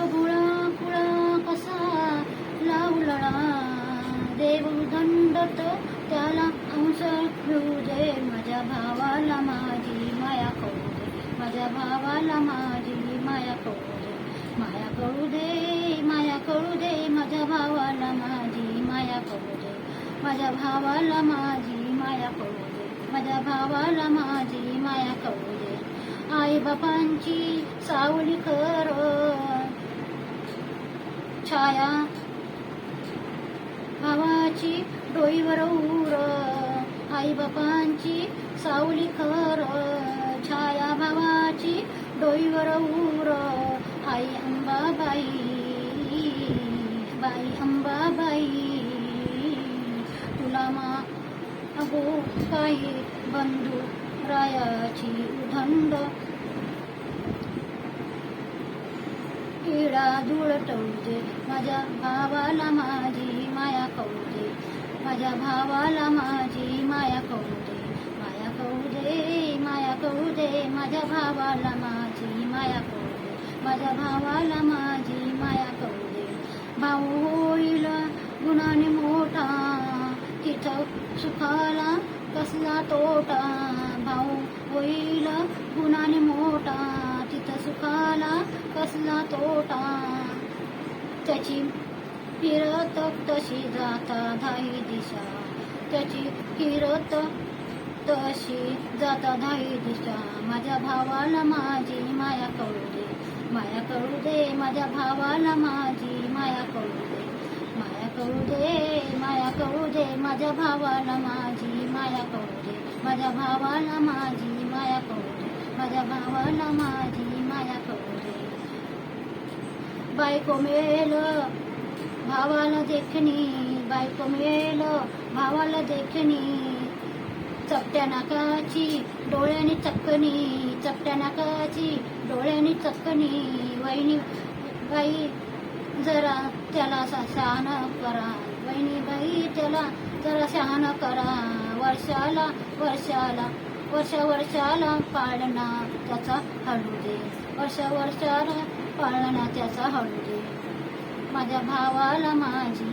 बबुळा कुळा कसा लावलळा, देव दंडत त्याला अंश घेऊ दे, माझ्या भावाला माझी माया करू दे, माझ्या भावाला माझी माया करू दे, माया करू दे, माया करू दे, माझ्या भावाला माझी माया करू दे, माझ्या भावाला माझी माया करू दे, माझ्या भावाला माझी माया करू दे. आई बापांची सावली खर छाया, भावाची डोईवर उर, आई बापांची सावली खर छाया, भावाची डोईवर उर, आई अंबाबाई, बाई अंबाबाई, तुला अगो काही बंधू रायाची उधंड, इडा धूळ टळू दे, माझ्या भावाला माझी माया करू दे, माझ्या भावाला माझी माया करू दे, माया करू दे, माया करू दे, माझ्या भावाला माझी माया करू दे, माझ्या भावाला माझी माया करू दे. भाऊ होईल गुणाने मोठा, तिथं सुखाला कसला तोटा, भाऊ होईल गुणाने मोठा, तिथं सुखाला कसला तोटा, त्याची फिरत तशी जाता धाई दिशा, त्याची फिरत तशी जाता धाई दिशा, माझ्या भावाला माझी माया करू दे, माया करू दे, माझ्या भावाला माझी माया करू दे, माया करू दे, माया करू दे, माझ्या भावाला माझी माया करू दे, माझ्या भावाला माझी माया करू दे, माझ्या भावाला माझी माया करू दे. बायको मेल भावाला देखणी, बायको मेल भावाला देखणी, चपट्या नाकाची डोळ्याने चक्कनी, चपट्या नाकाची डोळ्याने चक्कनी, वहिनी बाई जरा त्याला शहाण करा, वहिनी बाई त्याला जरा शहाण करा, वर्षाला वर्षाला वर्षाला पाळणा त्याचा हळू दे, वर्षाला पाळणा त्याचा हळू दे, माझ्या भावाला माझी